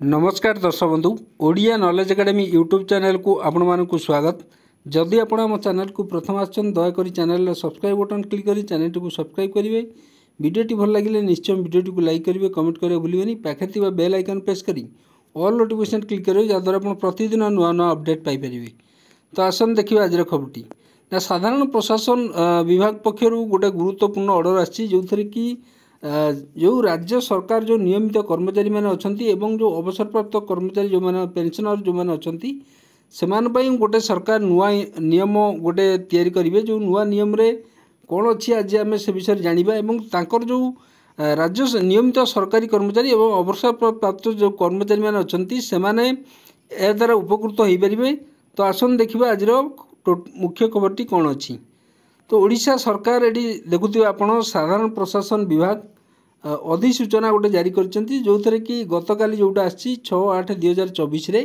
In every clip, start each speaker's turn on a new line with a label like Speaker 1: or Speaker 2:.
Speaker 1: नमस्कार दर्शक बंधु Odia knowledge academy YouTube channel को आपण मानक स्वागत। जदि आपण आम चैनल को प्रथम आछन दयाकोरी चैनल सब्सक्राइब बटन क्लिक करी चैनल को सब्सक्राइब करेंगे। वीडियोटी भल लगे निश्चय वीडियोटी को लाइक करेंगे, कमेंट करेंगे भूलें। पाखे बेल आइकन प्रेस करी ऑल नोटिफिकेशन क्लिक करेंगे जहाँद्वारा आप प्रतिदिन नुआ नुआ अपडेट पाइपर। तो आसन देखिए आज खबरटी ना साधारण प्रशासन विभाग पक्षर गोटे गुरुत्वपूर्ण ऑर्डर आसी जो थी कि जो राज्य सरकार जो नियमित कर्मचारी मैंने अच्छा जो अवसरप्राप्त कर्मचारी जो मैंने पेंशनर जो मैंने अच्छा से गोटे सरकार नुआ नियम गोटे तैयारी करेंगे। जो नुआ नियम रे कौन अच्छी आज आम से विषय जाना जो राज्य नियमित सरकारी कर्मचारी और अवसरप्राप्त जो कर्मचारी मैंने अच्छा से द्वारा उपकृत हो पारे। तो आसन देखिए आज मुख्य खबरटी कौन अच्छी। तो ओडिशा सरकार ये देखुए आपण साधारण प्रशासन विभाग अधिसूचना गोटे जारी करछंती जो थरे कि गतकाली जोटा आसी 6/8/2024 रे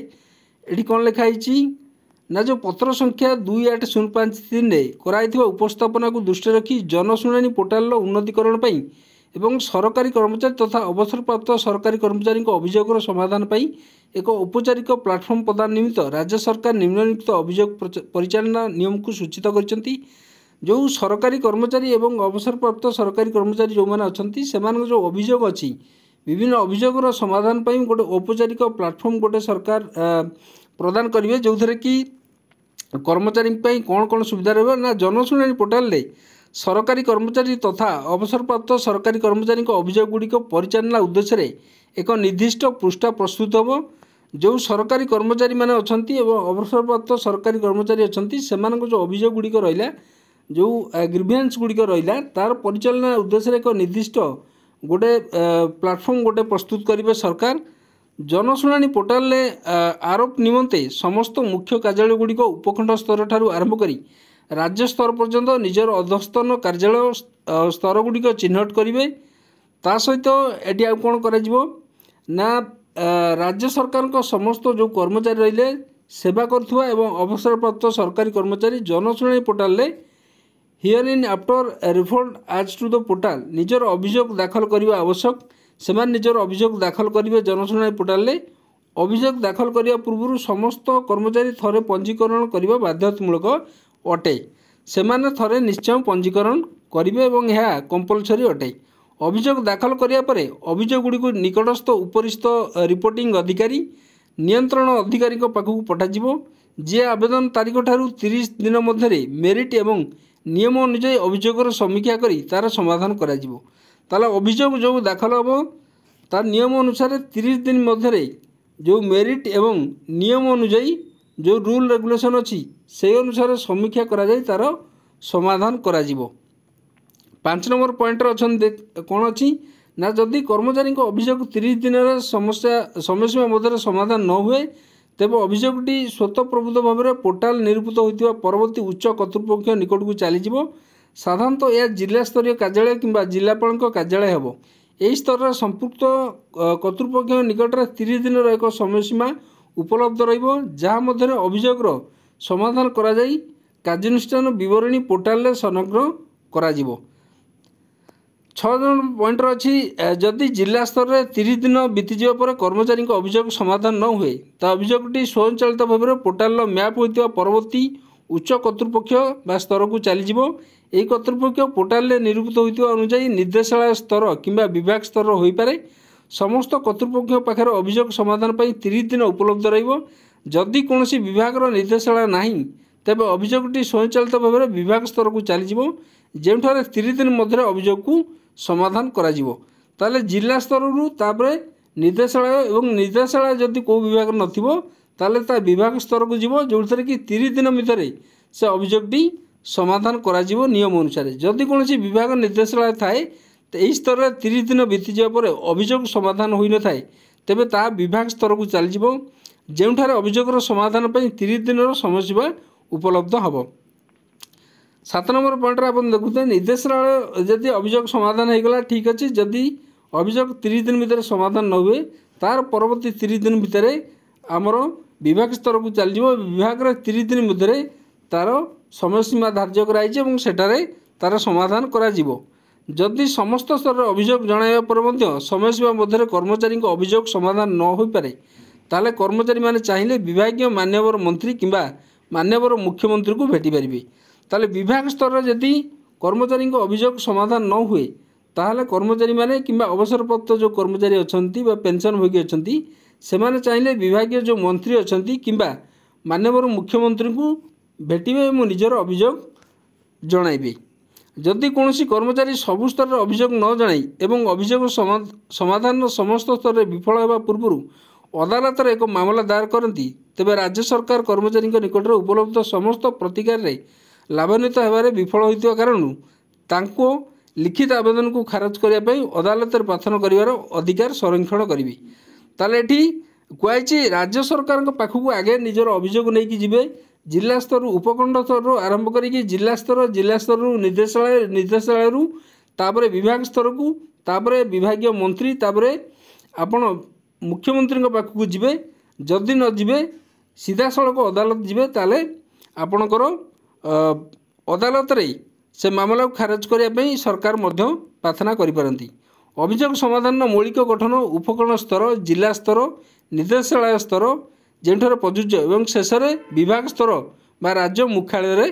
Speaker 1: एठी कौन लिखाई ना जो पत्र संख्या 28053 रे कराइथिबा उपस्थापना को दृष्टि रखी जनशुणानी पोर्टाल उन्नतीकरण पई एवं सरकारी कर्मचारी तथा अवसरप्राप्त सरकारी कर्मचारी अभियोगर समाधान पई एक औपचारिक प्लाटफर्म प्रदान निमित्त राज्य सरकार निम्नलिखित अभियोग परिचालना नियम को सूचित करछंती। जो सरकारी कर्मचारी एवं अवसरप्राप्त सरकारी कर्मचारी जो मैंने अच्छा से जो अभियोग अच्छी विभिन्न अभियोगर समाधान पर गोटे औपचारिक प्लाटफर्म गोटे सरकार प्रदान करेंगे जो थे कि कर्मचारी कौन कौन सुविधा रहा ना जनशुणानी पोर्टाल रे सरकारी कर्मचारी तथा अवसरप्राप्त सरकारी कर्मचारी अभियोग गुड़िक परिचालना उद्देश्य एक निर्दिष्ट पृष्ठा प्रस्तुत हो। जो सरकारी कर्मचारी मैंने अच्छा अवसरप्राप्त सरकारी कर्मचारी अच्छा से जो अभियोग गुड़िक रहा जो ग्रीवेंस गुड़िक रहा तार परिचालना उद्देश्य एक निर्दिष्ट गोटे प्लाटफर्म गोटे प्रस्तुत करेंगे सरकार। जनशुणानी पोर्टाल रे आरोप निमंते समस्त मुख्य कार्यालय गुड़िक उपखंड स्तर ठारू आरंभ करी राज्य स्तर पर्यंत निजर अधस्तन कार्यालय स्तर गुड़िक चिन्हट करेंगे। ता सहित एटी आ कौन करा राज्य सरकार को समस्त जो कर्मचारी रहिले सेवा करुवा एवं अवसरप्राप्त सरकारी कर्मचारी जनशुणानी पोर्टाल रे हियर इन आफ्टर रिफर्ड आज टू द पोर्टाल निजर अभियोग दाखल करने आवश्यक से निजर अभियोग दाखल करेंगे जनशुणानी पोर्टाल रे। अभियोग दाखल करने पूर्व समस्त कर्मचारी थरे पंजीकरण करने बाध्यतामूलक अटे से थरे निश्चय पंजीकरण करेंगे और यह कंपलसरी अटे। अभियोग दाखल करने अभियोग गुड़ी को निकटस्थ उपरिस्थ रिपोर्टिंग अधिकारी नियंत्रण अधिकारी पाखक पठाଯିव जे आवेदन तारीख ठारू 30 दिन मध्य मेरिट एवं नियम अनुजाई अभियोगर समीक्षा करी तार समाधान करा जिवो। ताला अभियोग जो दाखल हम तार नियम अनुसार 30 दिन मध्य जो मेरिट एवं नियम अनुजाई जो रूल रेगुलेशन अच्छी से अनुसार समीक्षा करा जाय तार समाधान करा जिवो। 5 नंबर पॉइंट अच्छा कौन अच्छी ना जदि कर्मचारी अभियोग 30 दिन समय सीमा मध्य समाधान न हुए तेब अभियोगटी स्वतःप्रभुत भाव में पोर्टाल निरूपित होता परवर्ती उच्च कर्तृपक्ष निकट को चलीज। साधारणतः यह जिला स्तरीय कार्यालय किंबा जिलापाल कार्यालय हम यही स्तर संपुक्त कर्तृपक्ष निकट में 30 दिन एक समय सीमा उपलब्ध रहा अभियोगर समाधान करा जाई कार्यानुष्ठान विवरणी पोर्टाल रे संलग्न करा जिवो। 6 नंबर पॉइंट अच्छी जदि जिला स्तर में 30 दिन बीतीजा पर कर्मचारी अभियोग समाधान न हुए तो अभियोगटी स्वयंचालित भाव में पोर्टाल मैप होता परवर्ती उच्च कर्तृपक्ष बा स्तर को चलीज। यही कर्तृपक्ष पोर्टाल निरूपित होता अनुजाई निर्देशालय स्तर किंबा विभाग स्तर हो पारे। समस्त कर्तृपक्ष पाखे अभियोग समाधान पर 30 दिन उपलब्ध रदि कौन विभाग निर्देशालय नहीं तेज अभियोगटी स्वयंचालित भाव में विभाग स्तर को चलीज जो 30 दिन मध्य अभियोग को समाधान करा जिवो। ताले जिला स्तर रु तापरे निर्देशालय एवं निर्देशालय जदि को विभाग नथिबो ताले ता विभाग स्तर को जिवो जो कि 30 दिन भितर से अभियोगटी समाधान करा जिवो नियम अनुसार। जदि कौन विभाग निर्देशालय थाए तो यही स्तर में 30 दिन बीती जावा पर अभियोग समाधान होई न थाए तेबे ता विभाग स्तर को चली जिवो जेउठार अभियोगर समाधान पर 30 दिन समय सीमा उपलब्ध हबो। 7 नंबर पॉइंट आप देखुते निर्देशालय जदि अभियोग समाधान होगा ठीक अच्छे जदि अभियोग 30 दिन भितर समाधान न हुए तार परवर्ती 30 दिन भितर आमर विभाग स्तर को चल विभाग 30 दिन मध्य तार समय सीमा धार्य कराई सेठारे तार समाधान करा जिवो। जदि समस्त स्तर अभियोग जणाइबा पर मध्य समय सीमा मध्य कर्मचारी अभियोग समाधान न हो पारे ताले कर्मचारी माने चाहिए विभागीय मान्यवर मंत्री किंबा मान्यवर मुख्यमंत्री को भेटी पारिबे। ताले विभाग स्तर जदि कर्मचारी अभियोग समाधान न हुए ताहले कर्मचारी माने किंबा अवसरप्राप्त जो कर्मचारी अछंती बा पेंशनभोगी अछंती सेमाने चाहिए विभागीय जो मंत्री अछंती किंबा मान्यवर मुख्यमंत्री को भेटिबे एवं निजर अभियोग जणाइबे। जदि कौनसी कर्मचारी सबु स्तर अभियोग न जणाई एवं अभियोग समाधान समस्त स्तर विफल होगा पूर्व अदालत एक मामला दायर करती तेबे राज्य सरकार कर्मचारी निकट में उपलब्ध समस्त प्रतिकार लाभान्वित होबारे विफल होइतिबा कारण तांको लिखित आवेदन को खारज करने अदालत प्रार्थना कर अधिकार संरक्षण करेंगे। ताले एठी कुआई राज्य सरकार पाखक आगे निजर अभियोग नहीं जिबे जिला स्तर उपखंड स्तर आरंभ करिकी जिला स्तर निर्देशालय तापर विभाग स्तर को तापर विभागीय मंत्री तापर आपण मुख्यमंत्री पाखक जिबे जदि न जिबे सीधा सड़क अदालत जिबे ताले आपणकर अदालत रे से मामला को खारज करने सरकार मध्य प्रार्थना करिपारंती। अभियोग समाधान मौलिक गठन उपखंड स्तर जिला स्तर निर्देशालय स्तर जेठार प्रযোज्य एवं शेष विभाग स्तर बा राज्य मुख्यालय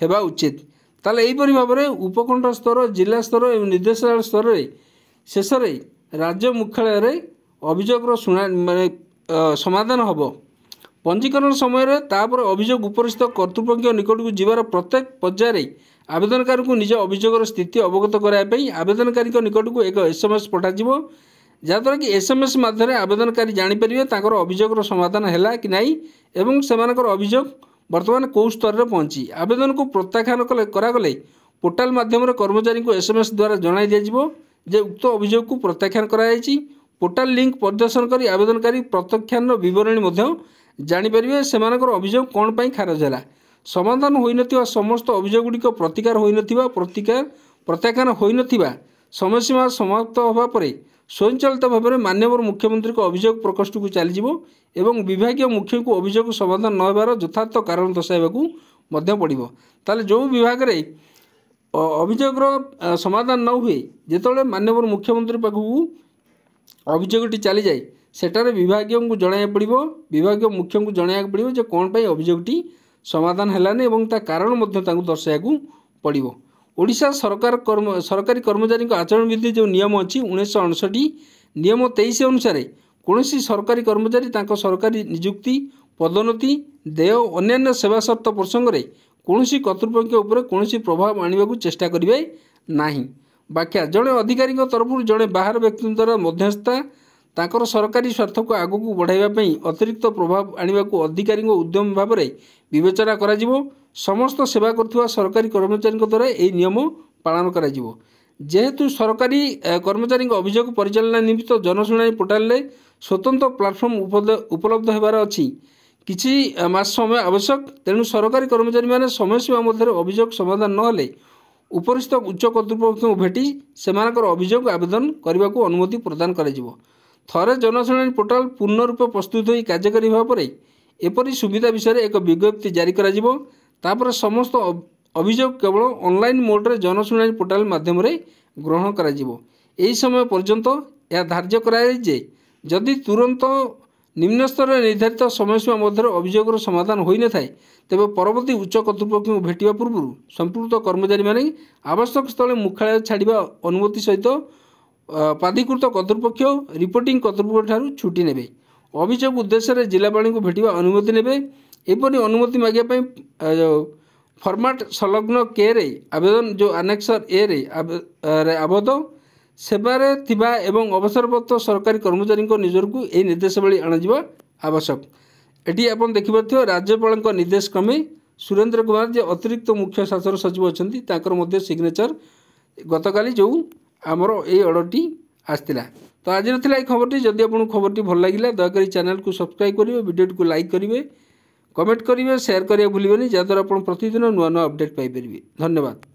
Speaker 1: हेबा उचित। ताले एहीपरि भाव में उपखंड स्तर जिला स्तर एवं निर्देशालय स्तर शेष राज्य मुख्यालय अभियोग समाधान हम। पंजीकरण समय तापर अभियोग उपरिस्थ कर्तृपक्ष निकट को जीवार प्रत्येक पर्यायर आवेदनकारी को निज अभियोगर स्थिति अवगत कराइए आवेदनकारी निकट को एक SMS पठाଯିବ जहाँद्वारा कि SMS माध्यम आवेदनकारी जानीपर तांकर अभियोगर समाधान है कि नहीं एवं सेमानकर अभियोग वर्तमान कौ स्तर में पहुँची आवेदन को प्रत्याख्यान करागले पोर्टाल माध्यम कर्मचारी को SMS द्वारा जणाई दिज्व जे उक्त अभियोग को प्रत्याख्यान कराई। पोर्टाल लिंक प्रदर्शन कर आवेदनकारी प्रत्याख्यान विवरणी जानीपर सेमानकर अभियोग कौन पर खारज है समाधान होई समस्त अभियोग गुड़िक प्रतिकार प्रत्याख्यान होई समय सीमा समाप्त होगा पर स्वयंचालित भाव में मान्यवर मुख्यमंत्री को अभियोग प्रकोष्ठ को चलीजिवो एवं विभागीय मुख्य को अभियोग समाधान न होबार यथार्थ कारण दर्शाइबा पड़िबो। ताले जो विभाग रे अभियोगर समाधान न हुए जेतोले मान्यवर मुख्यमंत्री पाखक अभियोगटी चली जाए सेटारे विभागीय को जणाया पड़िबो विभागीय मुख्य को जणाया पड़िबो जे कोन पई अभियोगटी समाधान हेलानी एवं ता कारण मध्य तांको दर्शाया पड़िबो। ओडिशा सरकारी कर्मचारी आचरण विधि जो नियम अच्छी 1959 नियम 23 अनुसार कौन सरकारी कर्मचारी तांको सरकारी नियुक्ति पदोन्नति देय अन्य सेवा शर्त प्रसंग में कौन कर्तृपक्ष उपर कौन प्रभाव आने को चेष्टा करेंगे नहीं। व्याख्या जड़े अधिकारी तरफ जड़े बाहर व्यक्ति द्वारा मध्यस्थता तांकर सरकारी स्वार्थ को आगक बढ़ाइवाई अतिरिक्त प्रभाव आने को अधिकारी उद्यम भाव में विवेचना करा समस्त सेवा करथिबा सरकारी कर्मचारी द्वारा यह नियम पालन करा जेहेतु सरकारी कर्मचारी अभियोग परिचालना निमित्त जनशुणाणी पोर्टाल स्वतंत्र प्लाटफर्म उपलब्ध होबार अच्छी किछि मास समय आवश्यक तेणु सरकारी कर्मचारी माने समय सीमा मध्य अभियोग समाधान नहले उपरिस्थ उच्च कर्तृपक्ष को भेटी सेमानकर अभियोग आवेदन करने को अनुमति प्रदान करा थरे जनशुणाणी पोर्टाल पूर्ण रूप प्रस्तुत हो कार्यकारी भाव एपरी सुविधा विषय एक विज्ञप्ति जारी करा तापर समस्त अभियोग केवल ऑनलाइन मोड्रे जनशुणाणी पोर्टाल माध्यम ग्रहण करा यही समय पर्यंत यह धार्य कराए जे जदि तुरंत निम्न स्तर निर्धारित समय सीमा मध्य अभियोगर समाधान हो न था तेज परवर्ती उच्च कर्तृपक्ष को भेटा पूर्व संपुक्त कर्मचारी माने आवश्यक स्थले मुख्यालय छाड़ा अनुमति सहित प्राधिकृत कर्तृपक्ष रिपोर्टिंग कर्तृपक्ष ठारू छुट्टी नेबे अभियोग उद्देश्य जिलापाल को भेटा अनुमति नेबे एपरी अनुमति मागे फॉर्मेट संलग्न के रे आवेदन जो आनेक्सर ए रे आबद्ध सेवारे थिबा एवं अवसरप्राप्त सरकारी कर्मचारी निजर को यह निर्देशावली अणाଯିबा आवश्यक। एटी आपण देखिपारथिबो राज्यपाल निर्देश क्रमे सुरेंद्र कुमार जे अतिरिक्त मुख्य शासन सचिव अछंती ताकर मध्ये सिग्नेचर गतकाली जो आमर ये ऑर्डरटी आसला। तो आज रहा खबरटी जदि आपको खबरटी भल लगे दयाकोरी चैनल को सब्सक्राइब करेंगे वीडियो को लाइक करेंगे कमेंट करेंगे शेयर करेंगे भूलें जहाँद्वारा आप प्रतिदिन नुआ नुआ अपडेट पाइपर। धन्यवाद।